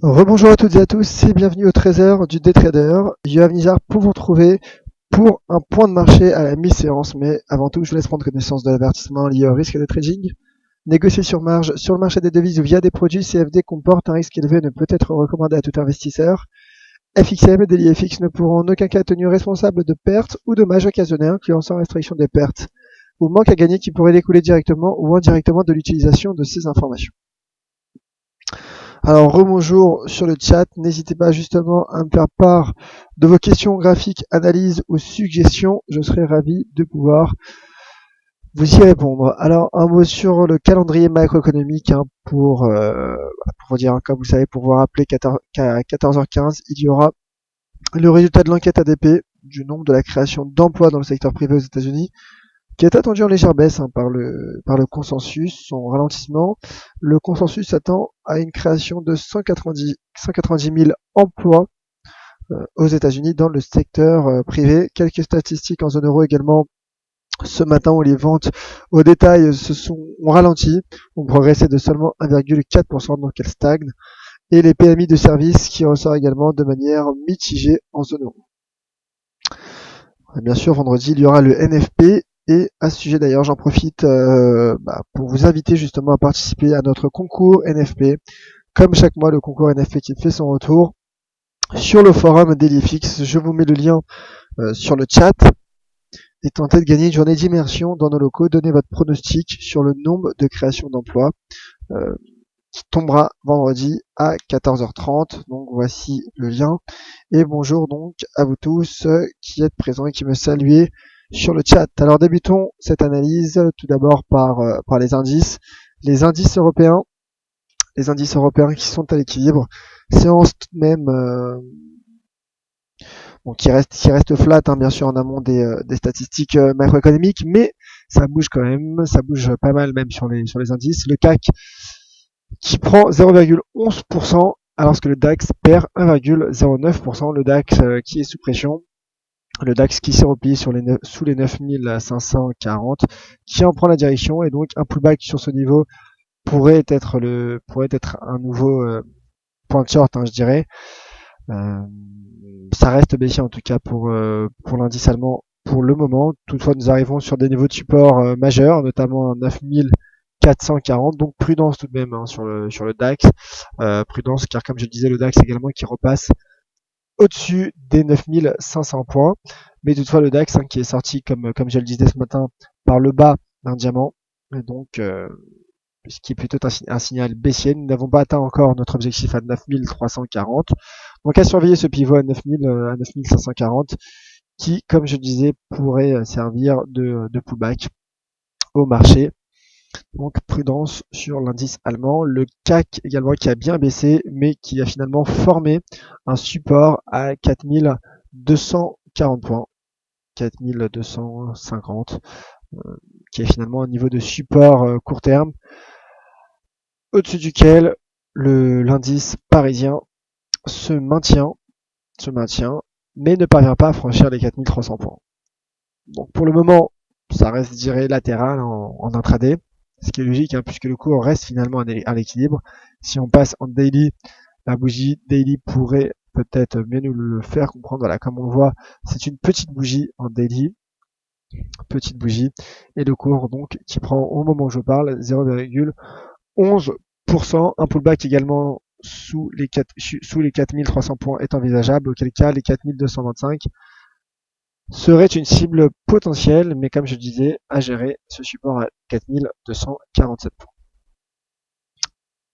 Rebonjour à toutes et à tous et bienvenue au Trésor du Daytrader. Yoav Nizar pour vous retrouver pour un point de marché à la mi-séance. Mais avant tout, je vous laisse prendre connaissance de l'avertissement lié au risque de trading. Négocier sur marge sur le marché des devises ou via des produits CFD comporte un risque élevé et ne peut être recommandé à tout investisseur. FXM et Daily FX ne pourront en aucun cas être tenus responsables de pertes ou dommages occasionnés incluant sans restriction des pertes ou manque à gagner qui pourraient découler directement ou indirectement de l'utilisation de ces informations. Alors rebonjour sur le chat, n'hésitez pas justement à me faire part de vos questions graphiques, analyses ou suggestions, je serai ravi de pouvoir vous y répondre. Alors un mot sur le calendrier macroéconomique pour vous dire, comme vous savez, pour vous rappeler qu'à 14h15, il y aura le résultat de l'enquête ADP du nombre de la création d'emplois dans le secteur privé aux États-Unis qui est attendu en légère baisse par le consensus, son ralentissement. Le consensus s'attend à une création de 190 000 emplois aux États-Unis dans le secteur privé. Quelques statistiques en zone euro également ce matin où les ventes au détail ont ralenti, ont progressé de seulement 1,4%, donc elles stagnent. Et les PMI de services qui ressortent également de manière mitigée en zone euro. Bien sûr, vendredi, il y aura le NFP. Et à ce sujet d'ailleurs, j'en profite pour vous inviter justement à participer à notre concours NFP. Comme chaque mois, le concours NFP qui fait son retour sur le forum DailyFix. Je vous mets le lien sur le chat. Et tentez de gagner une journée d'immersion dans nos locaux. Donnez votre pronostic sur le nombre de créations d'emplois qui tombera vendredi à 14h30. Donc voici le lien. Et bonjour donc à vous tous qui êtes présents et qui me saluez sur le chat. Alors débutons cette analyse tout d'abord par les indices. Les indices européens qui sont à l'équilibre. Séance tout de même qui reste flat, hein, bien sûr, en amont des statistiques macroéconomiques, mais ça bouge quand même, ça bouge pas mal même sur les indices. Le CAC qui prend 0,11%, alors que le DAX perd 1,09%. Le DAX qui est sous pression. Le DAX qui s'est replié sous les 9540, qui en prend la direction, et donc un pullback sur ce niveau pourrait être un nouveau point de short, hein, je dirais. Ça reste baissier en tout cas pour l'indice allemand pour le moment. Toutefois, nous arrivons sur des niveaux de support majeurs, notamment 9440. Donc prudence tout de même, hein, sur le DAX. Prudence car comme je le disais, le DAX également qui repasse au-dessus des 9500 points. Mais toutefois, le DAX, hein, qui est sorti, comme je le disais ce matin, par le bas d'un diamant. Et donc, ce qui est plutôt un signal baissier. Nous n'avons pas atteint encore notre objectif à 9340. Donc à surveiller ce pivot à 9540 qui, comme je disais, pourrait servir de pullback au marché. Donc prudence sur l'indice allemand. Le CAC également qui a bien baissé, mais qui a finalement formé un support à 4240 points. 4250, qui est finalement un niveau de support court terme, au-dessus duquel l'indice parisien se maintient, mais ne parvient pas à franchir les 4300 points. Donc pour le moment, ça reste, je dirais, latéral en intraday, ce qui est logique, hein, puisque le cours reste finalement à l'équilibre. Si on passe en daily, la bougie daily pourrait peut-être mieux nous le faire comprendre. Voilà, comme on le voit, c'est une petite bougie en daily, et le cours donc qui prend au moment où je parle 0,11%. Un pullback également sous les 4300 points est envisageable, auquel cas les 4225 serait une cible potentielle, mais comme je disais, à gérer ce support à 4247 points.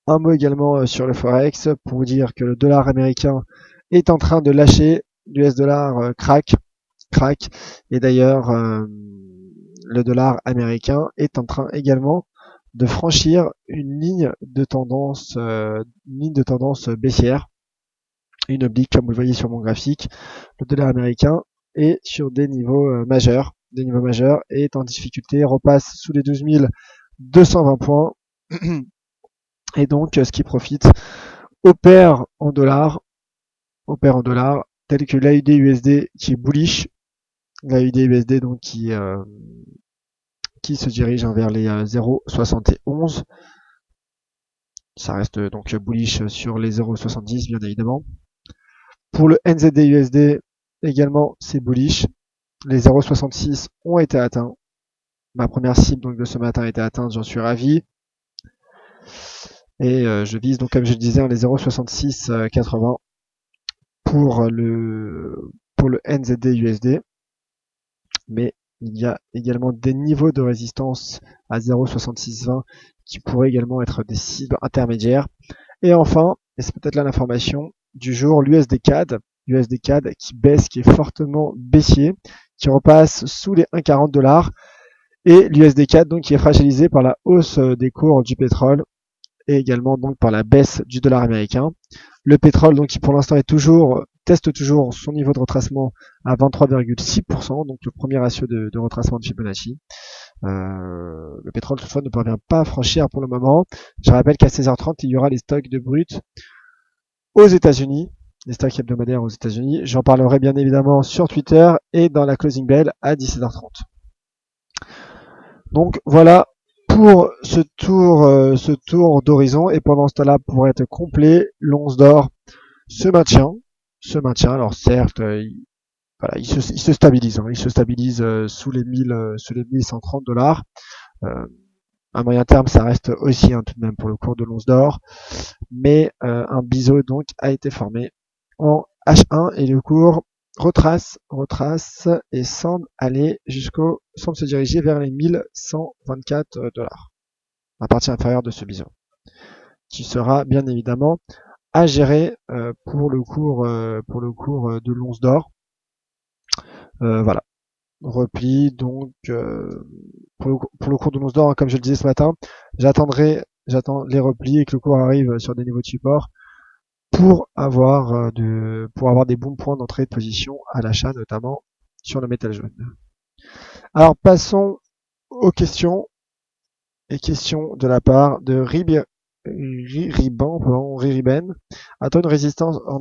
Un mot également sur le Forex, pour vous dire que le dollar américain est en train de lâcher, l'US dollar craque, et d'ailleurs le dollar américain est en train également de franchir une ligne de tendance baissière, une oblique comme vous le voyez sur mon graphique. Le dollar américain est sur des niveaux majeurs, et est en difficulté, repasse sous les 12 220 points, et donc ce qui profite opère en dollars, tel que l'AUD USD qui est bullish, l'AUD USD donc qui se dirige vers les 0,71, Ça reste donc bullish sur les 0,70 bien évidemment. Pour le NZD-USD également c'est bullish. Les 0,66 ont été atteints. Ma première cible donc de ce matin a été atteinte, j'en suis ravi. Et je vise donc comme je le disais les 0,6680 pour le NZD-USD. Mais il y a également des niveaux de résistance à 0,6620 qui pourraient également être des cibles intermédiaires. Et enfin, et c'est peut-être là l'information du jour, l'USD-CAD qui baisse, qui est fortement baissier, qui repasse sous les 1,40 $, et l'USD-CAD donc qui est fragilisé par la hausse des cours du pétrole et également donc par la baisse du dollar américain. Le pétrole donc qui pour l'instant teste toujours son niveau de retracement à 23,6%, donc le premier ratio de retracement de Fibonacci. Le pétrole toutefois ne parvient pas à franchir pour le moment. Je rappelle qu'à 16h30 il y aura les stocks de brut aux États-Unis, les stocks hebdomadaires aux États-Unis. J'en parlerai bien évidemment sur Twitter et dans la closing bell à 17h30. Donc voilà pour ce tour d'horizon, et pendant ce temps-là, pour être complet, l'once d'or se maintient. Alors certes, il se stabilise. Il se stabilise sous les 1130 $. À moyen terme, ça reste aussi tout de même pour le cours de l'once d'or, mais un biseau donc a été formé en H1 et le cours retrace et semble se diriger vers les 1124 $, la partie inférieure de ce biseau, qui sera bien évidemment à gérer pour le cours de l'once d'or. Voilà. Repli donc pour le cours de l'once d'or, comme je le disais ce matin, j'attends les replis et que le cours arrive sur des niveaux de support pour avoir des bons points d'entrée de position à l'achat, notamment sur le métal jaune. Alors passons aux questions de la part de Ririben. A-t-on une résistance en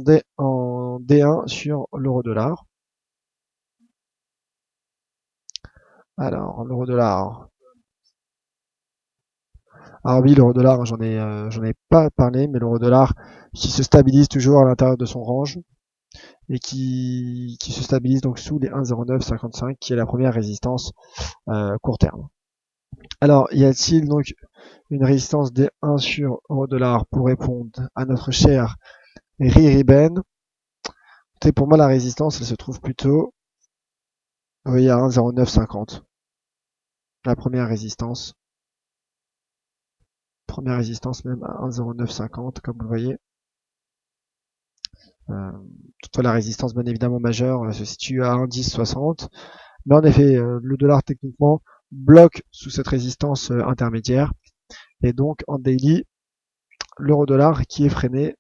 D1 sur l'euro-dollar? Alors, l'euro-dollar. Alors oui, l'euro-dollar, j'en ai pas parlé, mais l'euro-dollar qui se stabilise toujours à l'intérieur de son range et qui se stabilise donc sous les 1,0955, qui est la première résistance court terme. Alors, y a-t-il donc une résistance des 1 sur euro-dollar pour répondre à notre cher Ririben? Pour moi, la résistance, elle se trouve plutôt à 1,0950. La première résistance même à 1,0950, comme vous le voyez. Toutefois, la résistance bien évidemment majeure se situe à 1,1060. Mais en effet, le dollar techniquement bloque sous cette résistance intermédiaire. Et donc en daily, l'euro-dollar qui est freiné.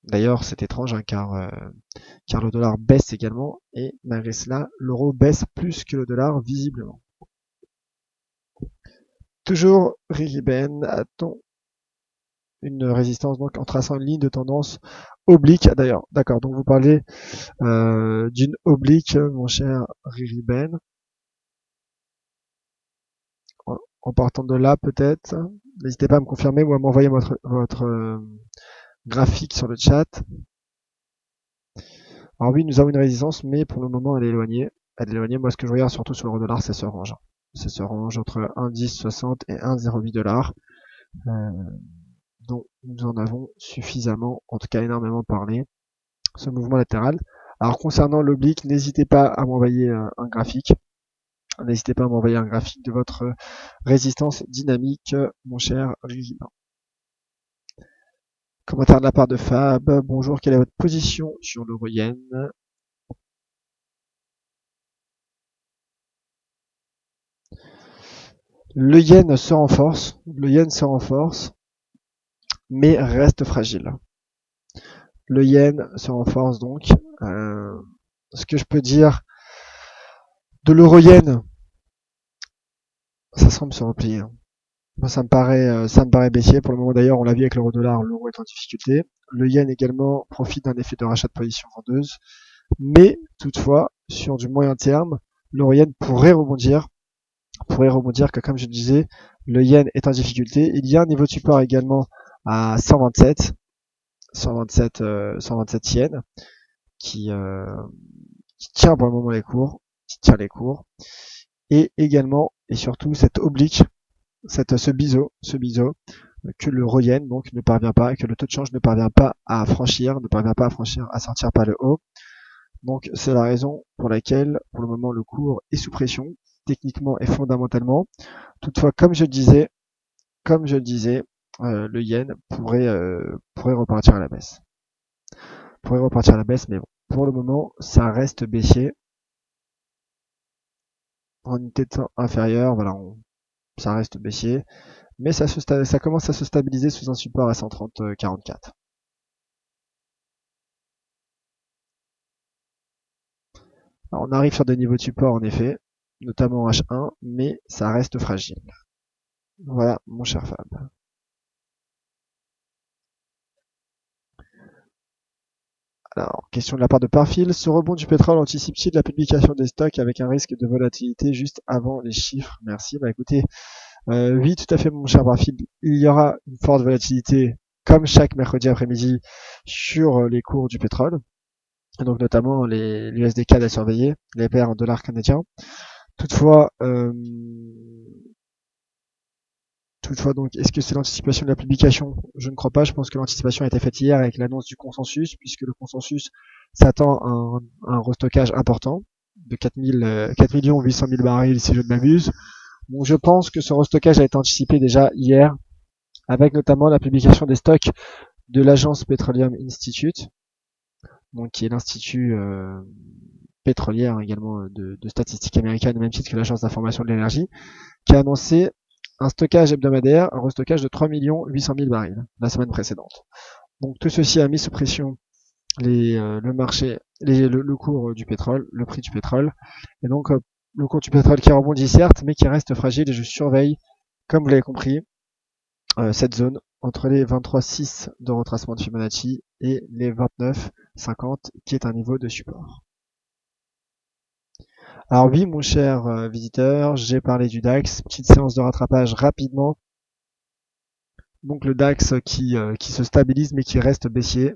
D'ailleurs, c'est étrange car le dollar baisse également, et malgré cela, l'euro baisse plus que le dollar visiblement. Toujours Ririben, a-t-on une résistance donc en traçant une ligne de tendance oblique? D'ailleurs, d'accord, donc vous parlez d'une oblique, mon cher Ririben. En partant de là, peut-être. N'hésitez pas à me confirmer ou à m'envoyer votre graphique sur le chat. Alors oui, nous avons une résistance, mais pour le moment, elle est éloignée. Moi, ce que je regarde surtout sur l'euro-dollar, c'est ce range. C'est ce range entre 1,1060 et 1,08 $. dont nous en avons suffisamment, en tout cas énormément parlé, ce mouvement latéral. Alors concernant l'oblique, n'hésitez pas à m'envoyer un graphique. N'hésitez pas à m'envoyer un graphique de votre résistance dynamique, mon cher Ririben. Commentaire de la part de Fab. Bonjour, quelle est votre position sur l'euro-yen? Le yen se renforce, mais reste fragile. Le yen se renforce donc. Ce que je peux dire de l'euro-yen, ça semble se replier. Moi, ça me paraît baissier. Pour le moment d'ailleurs, on l'a vu avec l'euro-dollar, l'euro est en difficulté. Le yen également profite d'un effet de rachat de position vendeuse. Mais toutefois, sur du moyen terme, l'euro-yen pourrait rebondir que comme je disais, le yen est en difficulté. Il y a un niveau de support également à 127 yens qui tient pour le moment les cours, qui tient les cours. Et également et surtout cette oblique, ce biseau que le yen donc ne parvient pas, que le taux de change ne parvient pas à franchir, à sortir par le haut. Donc c'est la raison pour laquelle pour le moment le cours est sous pression, techniquement et fondamentalement. Toutefois, comme je le disais, le yen pourrait repartir à la baisse. Mais bon, pour le moment, ça reste baissier. En unité de temps inférieure, voilà, ça reste baissier. Mais ça commence à se stabiliser sous un support à 130,44. Alors, on arrive sur des niveaux de support en effet, notamment H1, mais ça reste fragile. Voilà, mon cher Fab. Alors, question de la part de Parfil. Ce rebond du pétrole anticipe-t-il la publication des stocks avec un risque de volatilité juste avant les chiffres? Merci. Bah écoutez, oui, tout à fait, mon cher Parfil. Il y aura une forte volatilité, comme chaque mercredi après-midi, sur les cours du pétrole. Et donc notamment l'USD CAD à surveiller, les paires en dollars canadiens. Toutefois, donc, est-ce que c'est l'anticipation de la publication? Je ne crois pas. Je pense que l'anticipation a été faite hier avec l'annonce du consensus, puisque le consensus s'attend à un restockage important de 4 800 000 barils, si je ne m'abuse. Donc, je pense que ce restockage a été anticipé déjà hier, avec notamment la publication des stocks de l'agence Petroleum Institute, donc qui est l'institut pétrolière également de statistiques américaines, au même titre que l'agence d'information de l'énergie, qui a annoncé un stockage hebdomadaire, un restockage de 3 800 000 barils la semaine précédente. Donc tout ceci a mis sous pression le marché, le cours du pétrole, le prix du pétrole, et donc le cours du pétrole qui rebondit certes, mais qui reste fragile, et je surveille, comme vous l'avez compris, cette zone entre les 23,6 de retracement de Fibonacci et les 29,50 qui est un niveau de support. Alors oui, mon cher visiteur, j'ai parlé du DAX, petite séance de rattrapage rapidement. Donc le DAX qui se stabilise mais qui reste baissier.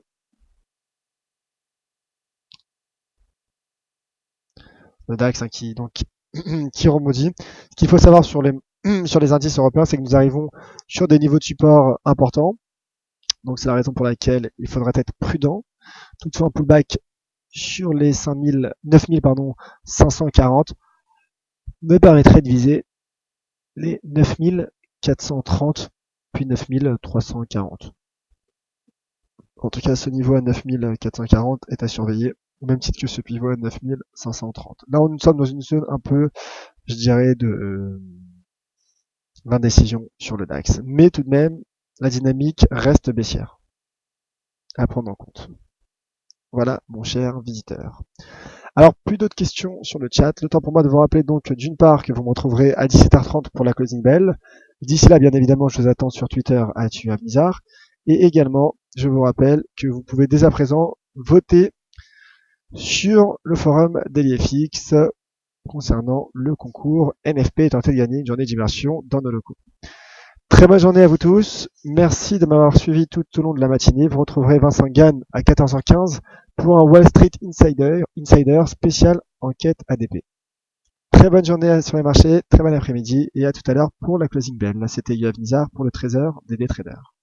Le DAX qui qui rebondit. Ce qu'il faut savoir sur les indices européens, c'est que nous arrivons sur des niveaux de support importants. Donc c'est la raison pour laquelle il faudrait être prudent. Toutefois, un pullback sur les 9540 me permettrait de viser les 9430 puis 9340. En tout cas, ce niveau à 9440 est à surveiller, au même titre que ce pivot à 9530. Là, nous sommes dans une zone un peu, je dirais, de l'indécision sur le DAX. Mais tout de même, la dynamique reste baissière à prendre en compte. Voilà, mon cher visiteur. Alors, plus d'autres questions sur le chat. Le temps pour moi de vous rappeler donc d'une part que vous me retrouverez à 17h30 pour la closing bell. D'ici là, bien évidemment, je vous attends sur Twitter à @tuamizar. Et également, je vous rappelle que vous pouvez dès à présent voter sur le forum d'EliFX concernant le concours NFP et tenter de gagner une journée d'immersion dans nos locaux. Très bonne journée à vous tous. Merci de m'avoir suivi tout au long de la matinée. Vous retrouverez Vincent Gann à 14h15 pour un Wall Street Insider spécial enquête ADP. Très bonne journée sur les marchés, très bon après-midi et à tout à l'heure pour la closing bell. Là, c'était Yoav Nizar pour le Trésor des traders.